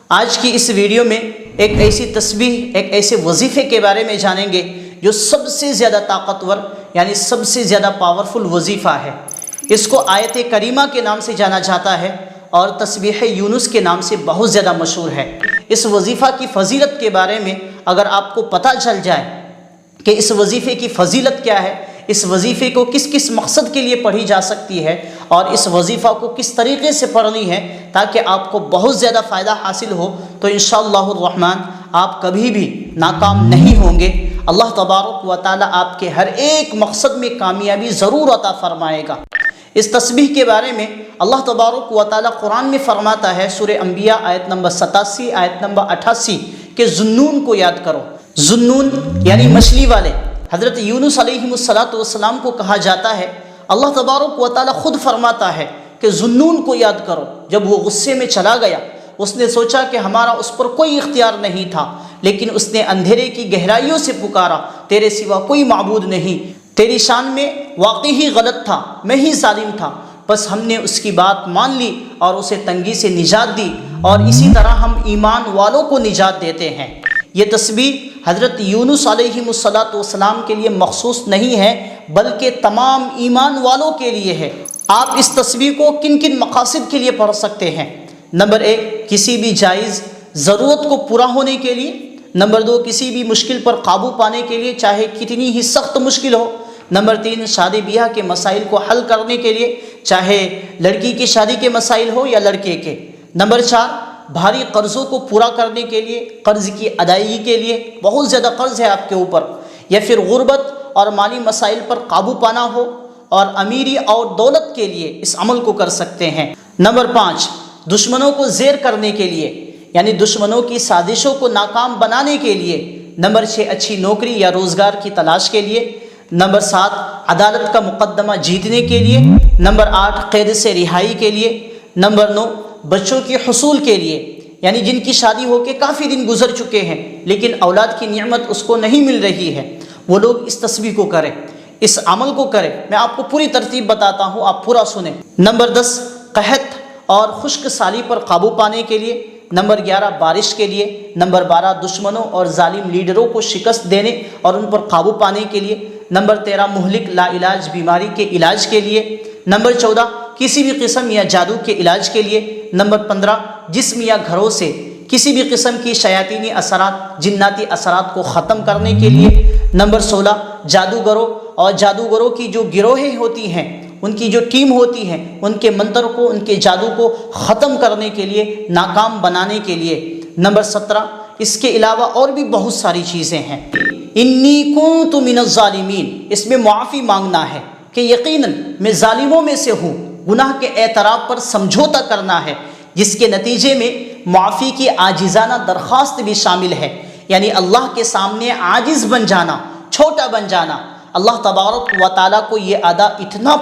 آج کی اس ویڈیو میں ایک ایسی تسبیح، ایک ایسے وظیفے کے بارے میں جانیں گے جو سب سے زیادہ طاقتور یعنی سب سے زیادہ پاورفل وظیفہ ہے۔ اس کو آیت کریمہ کے نام سے جانا جاتا ہے اور تسبیح یونس کے نام سے بہت زیادہ مشہور ہے۔ اس وظیفہ کی فضیلت کے بارے میں اگر آپ کو پتہ چل جائے کہ اس وظیفے کی فضیلت کیا ہے، اس وظیفے کو کس کس مقصد کے لیے پڑھی جا سکتی ہے اور اس وظیفہ کو کس طریقے سے پڑھنی ہے تاکہ آپ کو بہت زیادہ فائدہ حاصل ہو، تو انشاءاللہ الرحمن آپ کبھی بھی ناکام نہیں ہوں گے۔ اللہ تبارک و تعالی آپ کے ہر ایک مقصد میں کامیابی ضرور عطا فرمائے گا۔ اس تسبیح کے بارے میں اللہ تبارک و تعالی قرآن میں فرماتا ہے، سورہ انبیاء آیت نمبر 87 آیت نمبر 88 کہ ذُنُّون کو یاد کرو۔ ذُنُّون یعنی مچھلی والے حضرت یونس علیہ السلام کو کہا جاتا ہے۔ اللہ تبارک و تعالی خود فرماتا ہے کہ ذُنُّون کو یاد کرو۔ جب وہ غصے میں چلا گیا، اس نے سوچا کہ ہمارا اس پر کوئی اختیار نہیں تھا، لیکن اس نے اندھیرے کی گہرائیوں سے پکارا، تیرے سوا کوئی معبود نہیں، تیری شان میں واقعی ہی غلط تھا، میں ہی ظالم تھا، بس ہم نے اس کی بات مان لی اور اسے تنگی سے نجات دی، اور اسی طرح ہم ایمان والوں کو نجات دیتے ہیں۔ یہ تسبیح حضرت یونس علیہ السلام کے لیے مخصوص نہیں ہے بلکہ تمام ایمان والوں کے لیے ہے۔ آپ اس تسبیح کو کن کن مقاصد کے لیے پڑھ سکتے ہیں؟ نمبر 1، کسی بھی جائز ضرورت کو پورا ہونے کے لیے۔ نمبر 2، کسی بھی مشکل پر قابو پانے کے لیے چاہے کتنی ہی سخت مشکل ہو۔ نمبر 3، شادی بیاہ کے مسائل کو حل کرنے کے لیے چاہے لڑکی کی شادی کے مسائل ہو یا لڑکے کے۔ نمبر 4، بھاری قرضوں کو پورا کرنے کے لیے، قرض کی ادائیگی کے لیے، بہت زیادہ قرض ہے آپ کے اوپر، یا پھر غربت اور مالی مسائل پر قابو پانا ہو اور امیری اور دولت کے لیے اس عمل کو کر سکتے ہیں۔ نمبر 5، دشمنوں کو زیر کرنے کے لیے یعنی دشمنوں کی سازشوں کو ناکام بنانے کے لیے۔ نمبر 6، اچھی نوکری یا روزگار کی تلاش کے لیے۔ نمبر 7، عدالت کا مقدمہ جیتنے کے لیے۔ نمبر 8، قید سے رہائی کے لیے۔ نمبر 9، بچوں کے حصول کے لیے یعنی جن کی شادی ہو کے کافی دن گزر چکے ہیں لیکن اولاد کی نعمت اس کو نہیں مل رہی ہے، وہ لوگ اس تسبیح کو کریں، اس عمل کو کریں۔ میں آپ کو پوری ترتیب بتاتا ہوں، آپ پورا سنیں۔ نمبر 10، قحط اور خشک سالی پر قابو پانے کے لیے۔ نمبر 11، بارش کے لیے۔ نمبر 12، دشمنوں اور ظالم لیڈروں کو شکست دینے اور ان پر قابو پانے کے لیے۔ نمبر 13، مہلک لا علاج بیماری کے علاج کے لیے۔ نمبر 14، کسی بھی قسم یا جادو کے علاج کے لیے۔ نمبر 15، جسم یا گھروں سے کسی بھی قسم کی شیاطینی اثرات، جناتی اثرات کو ختم کرنے کے لیے۔ نمبر 16، جادوگروں اور جادوگروں کی جو گروہیں ہوتی ہیں، ان کی جو ٹیم ہوتی ہے، ان کے منتر کو، ان کے جادو کو ختم کرنے کے لیے، ناکام بنانے کے لیے۔ نمبر 17، اس کے علاوہ اور بھی بہت ساری چیزیں ہیں۔ انی کنت من الظالمین، اس میں معافی مانگنا ہے کہ یقیناً میں ظالموں میں سے ہوں۔ گناہ کے اعتراف پر سمجھوتا کرنا ہے جس کے نتیجے میں معافی کی عاجزانہ درخواست بھی شامل ہے، یعنی اللہ کے سامنے عاجز بن جانا، چھوٹا بن جانا۔ اللہ تبارک و تعالیٰ کو یہ ادا اتنا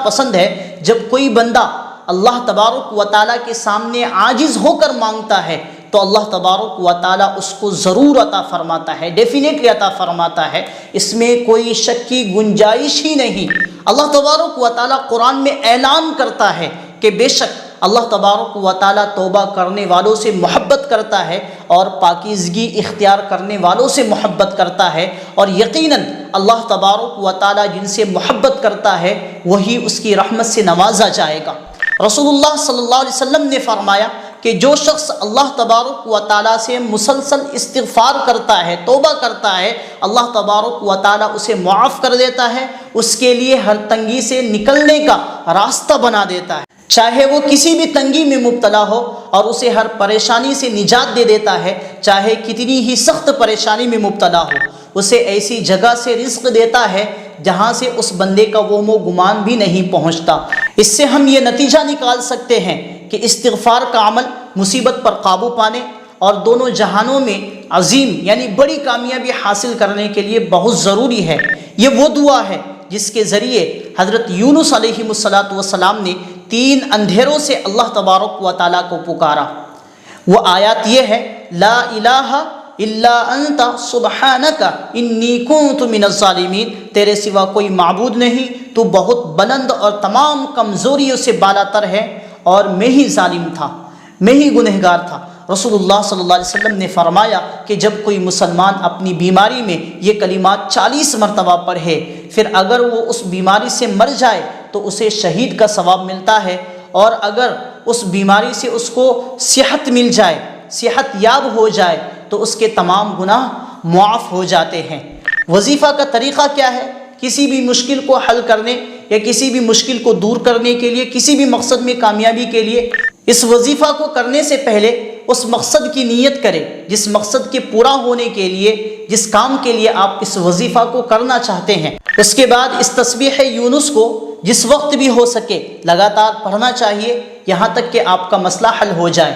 پسند ہے جب کوئی بندہ اللہ تبارک و تعالیٰ کے سامنے عاجز ہو کر مانگتا ہے تو اللہ تبارک و تعالیٰ اس کو ضرور عطا فرماتا ہے، ڈیفینیٹلی عطا فرماتا ہے، اس میں کوئی شک کی گنجائش ہی نہیں۔ اللہ تبارک و تعالیٰ قرآن میں اعلان کرتا ہے کہ بے شک اللہ تبارک و تعالیٰ توبہ کرنے والوں سے محبت کرتا ہے اور پاکیزگی اختیار کرنے والوں سے محبت کرتا ہے، اور یقیناً اللہ تبارک و تعالیٰ جن سے محبت کرتا ہے وہی اس کی رحمت سے نوازا جائے گا۔ رسول اللہ صلی اللہ علیہ وسلم نے فرمایا کہ جو شخص اللہ تبارک و تعالیٰ سے مسلسل استغفار کرتا ہے، توبہ کرتا ہے، اللہ تبارک و تعالیٰ اسے معاف کر دیتا ہے، اس کے لیے ہر تنگی سے نکلنے کا راستہ بنا دیتا ہے، چاہے وہ کسی بھی تنگی میں مبتلا ہو، اور اسے ہر پریشانی سے نجات دے دیتا ہے، چاہے کتنی ہی سخت پریشانی میں مبتلا ہو، اسے ایسی جگہ سے رزق دیتا ہے جہاں سے اس بندے کا وہم و گمان بھی نہیں پہنچتا۔ اس سے ہم یہ نتیجہ نکال سکتے ہیں کہ استغفار کا عمل مصیبت پر قابو پانے اور دونوں جہانوں میں عظیم یعنی بڑی کامیابی حاصل کرنے کے لیے بہت ضروری ہے۔ یہ وہ دعا ہے جس کے ذریعے حضرت یونس علیہ السلام نے 3 اندھیروں سے اللہ تبارک و تعالیٰ کو پکارا۔ وہ آیات یہ ہے، لا الہ الا انت سبحانک انی کنت من الظالمین، تیرے سوا کوئی معبود نہیں، تو بہت بلند اور تمام کمزوریوں سے بالا تر ہے، اور میں ہی ظالم تھا، میں ہی گنہگار تھا۔ رسول اللہ صلی اللہ علیہ وسلم نے فرمایا کہ جب کوئی مسلمان اپنی بیماری میں یہ کلمات 40 مرتبہ پڑھے، پھر اگر وہ اس بیماری سے مر جائے تو اسے شہید کا ثواب ملتا ہے، اور اگر اس بیماری سے اس کو صحت مل جائے، صحت یاب ہو جائے، تو اس کے تمام گناہ معاف ہو جاتے ہیں۔ وظیفہ کا طریقہ کیا ہے؟ کسی بھی مشکل کو حل کرنے یا کسی بھی مشکل کو دور کرنے کے لیے، کسی بھی مقصد میں کامیابی کے لیے، اس وظیفہ کو کرنے سے پہلے اس مقصد کی نیت کریں جس مقصد کے پورا ہونے کے لیے، جس کام کے لیے آپ اس وظیفہ کو کرنا چاہتے ہیں۔ اس کے بعد اس تسبیح یونس کو جس وقت بھی ہو سکے لگاتار پڑھنا چاہیے، یہاں تک کہ آپ کا مسئلہ حل ہو جائے۔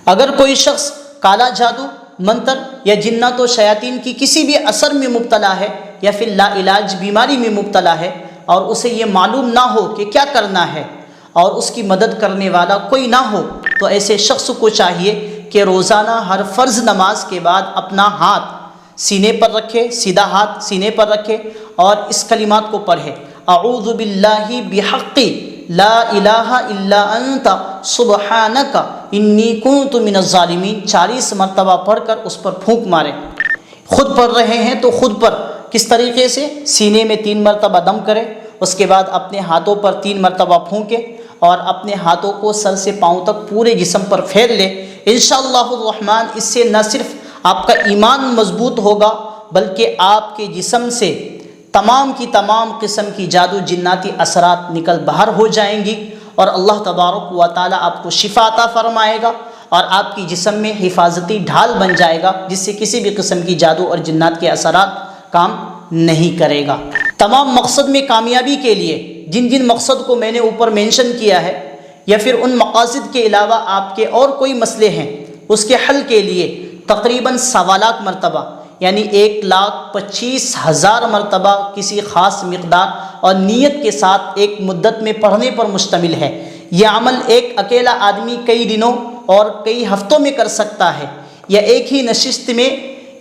اگر کوئی شخص کالا جادو، منتر یا جنات و شیاطین کی کسی بھی اثر میں مبتلا ہے یا پھر لا علاج بیماری میں مبتلا ہے اور اسے یہ معلوم نہ ہو کہ کیا کرنا ہے اور اس کی مدد کرنے والا کوئی نہ ہو، تو ایسے شخص کو چاہیے کہ روزانہ ہر فرض نماز کے بعد اپنا ہاتھ سینے پر رکھے، سیدھا ہاتھ سینے پر رکھے اور اس کلمات کو پڑھے: اعوذ باللہ بحق لا الہ الا انت سبحانک انی کنت من الظالمین 40 مرتبہ پڑھ کر اس پر پھونک مارے۔ خود پڑھ رہے ہیں تو خود پر کس طریقے سے؟ سینے میں 3 مرتبہ دم کرے، اس کے بعد اپنے ہاتھوں پر 3 مرتبہ پھونکے اور اپنے ہاتھوں کو سر سے پاؤں تک پورے جسم پر پھیر لے۔ انشاءاللہ الرحمن اس سے نہ صرف آپ کا ایمان مضبوط ہوگا بلکہ آپ کے جسم سے تمام کی تمام قسم کی جادو جناتی اثرات نکل باہر ہو جائیں گی، اور اللہ تبارک و تعالیٰ آپ کو شفا عطا فرمائے گا اور آپ کی جسم میں حفاظتی ڈھال بن جائے گا، جس سے کسی بھی قسم کی جادو اور جنات کے اثرات کام نہیں کرے گا۔ تمام مقصد میں کامیابی کے لیے جن جن مقصد کو میں نے اوپر مینشن کیا ہے، یا پھر ان مقاصد کے علاوہ آپ کے اور کوئی مسئلے ہیں، اس کے حل کے لیے تقریباً 1.25 لاکھ مرتبہ یعنی 1,25,000 مرتبہ کسی خاص مقدار اور نیت کے ساتھ ایک مدت میں پڑھنے پر مشتمل ہے۔ یہ عمل ایک اکیلا آدمی کئی دنوں اور کئی ہفتوں میں کر سکتا ہے، یا ایک ہی نشست میں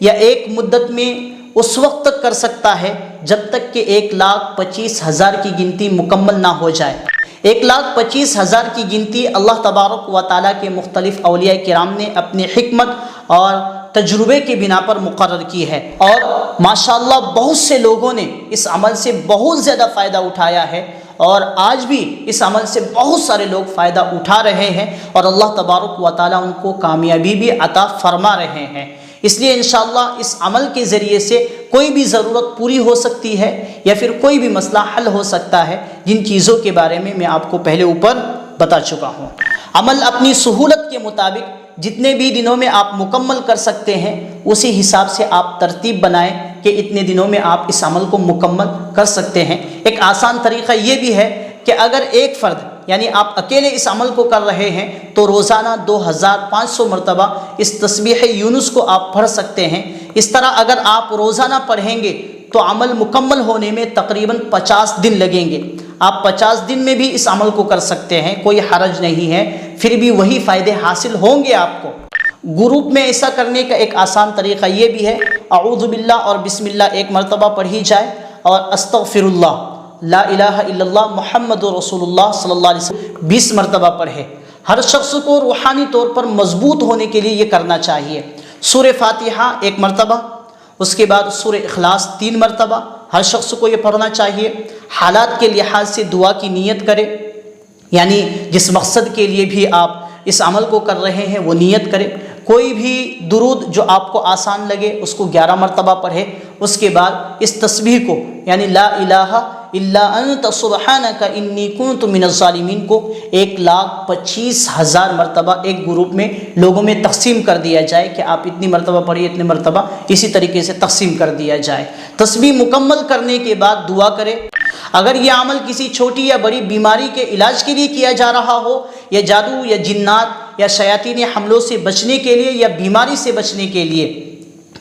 یا ایک مدت میں اس وقت تک کر سکتا ہے جب تک کہ 1,25,000 کی گنتی مکمل نہ ہو جائے۔ 1,25,000 کی گنتی اللہ تبارک و تعالیٰ کے مختلف اولیاء کرام نے اپنی حکمت اور تجربے کی بنا پر مقرر کی ہے، اور ماشاءاللہ بہت سے لوگوں نے اس عمل سے بہت زیادہ فائدہ اٹھایا ہے، اور آج بھی اس عمل سے بہت سارے لوگ فائدہ اٹھا رہے ہیں، اور اللہ تبارک و تعالیٰ ان کو کامیابی بھی عطا فرما رہے ہیں۔ اس لیے انشاءاللہ اس عمل کے ذریعے سے کوئی بھی ضرورت پوری ہو سکتی ہے یا پھر کوئی بھی مسئلہ حل ہو سکتا ہے، جن چیزوں کے بارے میں آپ کو پہلے اوپر بتا چکا ہوں۔ عمل اپنی سہولت کے مطابق جتنے بھی دنوں میں آپ مکمل کر سکتے ہیں، اسی حساب سے آپ ترتیب بنائیں کہ اتنے دنوں میں آپ اس عمل کو مکمل کر سکتے ہیں۔ ایک آسان طریقہ یہ بھی ہے کہ اگر ایک فرد یعنی آپ اکیلے اس عمل کو کر رہے ہیں تو روزانہ 2,500 مرتبہ اس تسبیح یونس کو آپ پڑھ سکتے ہیں۔ اس طرح اگر آپ روزانہ پڑھیں گے تو عمل مکمل ہونے میں تقریباً 50 دن لگیں گے۔ آپ 50 دن میں بھی اس عمل کو کر سکتے ہیں، کوئی حرج نہیں ہے، پھر بھی وہی فائدے حاصل ہوں گے آپ کو۔ گروپ میں ایسا کرنے کا ایک آسان طریقہ یہ بھی ہے، اعوذ باللہ اور بسم اللہ 1 مرتبہ پڑھی جائے، اور استغفر اللہ، لا الہ الا اللہ محمد رسول اللہ صلی اللہ علیہ وسلم 20 مرتبہ پڑھے۔ ہر شخص کو روحانی طور پر مضبوط ہونے کے لیے یہ کرنا چاہیے۔ سورہ فاتحہ 1 مرتبہ، اس کے بعد سورہ اخلاص 3 مرتبہ ہر شخص کو یہ پڑھنا چاہیے۔ حالات کے لحاظ سے دعا کی نیت کرے، یعنی جس مقصد کے لیے بھی آپ اس عمل کو کر رہے ہیں وہ نیت کرے۔ کوئی بھی درود جو آپ کو آسان لگے اس کو 11 مرتبہ پڑھے۔ اس کے بعد اس تسبیح کو یعنی لا الہ الا انت سبحانک انی کنت من الظالمین کو 1,25,000 مرتبہ ایک گروپ میں لوگوں میں تقسیم کر دیا جائے کہ آپ اتنی مرتبہ پڑھیے، اتنے مرتبہ، اسی طریقے سے تقسیم کر دیا جائے۔ تسبیح مکمل کرنے کے بعد دعا کرے۔ اگر یہ عمل کسی چھوٹی یا بڑی بیماری کے علاج کے لیے کیا جا رہا ہو، یا جادو یا جنات یا شیاطینی حملوں سے بچنے کے لیے یا بیماری سے بچنے کے لیے،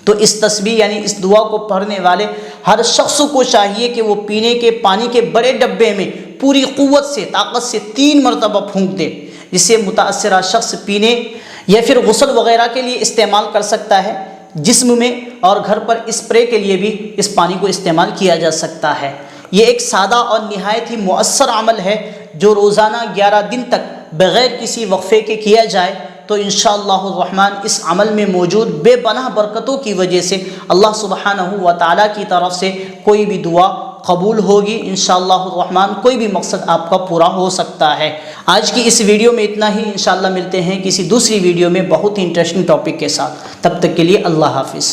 تو اس تسبیح یعنی اس دعا کو پڑھنے والے ہر شخص کو چاہیے کہ وہ پینے کے پانی کے بڑے ڈبے میں پوری قوت سے، طاقت سے 3 مرتبہ پھونک دے، جسے متاثرہ شخص پینے یا پھر غسل وغیرہ کے لیے استعمال کر سکتا ہے۔ جسم میں اور گھر پر اسپرے کے لیے بھی اس پانی کو استعمال کیا جا سکتا ہے۔ یہ ایک سادہ اور نہایت ہی مؤثر عمل ہے جو روزانہ 11 دن تک بغیر کسی وقفے کے کیا جائے تو انشاءاللہ الرحمن اس عمل میں موجود بے پناہ برکتوں کی وجہ سے اللہ سبحانہ و تعالیٰ کی طرف سے کوئی بھی دعا قبول ہوگی انشاءاللہ الرحمن، کوئی بھی مقصد آپ کا پورا ہو سکتا ہے۔ آج کی اس ویڈیو میں اتنا ہی، انشاءاللہ ملتے ہیں کسی دوسری ویڈیو میں بہت ہی انٹرسٹنگ ٹاپک کے ساتھ، تب تک کے لیے اللہ حافظ۔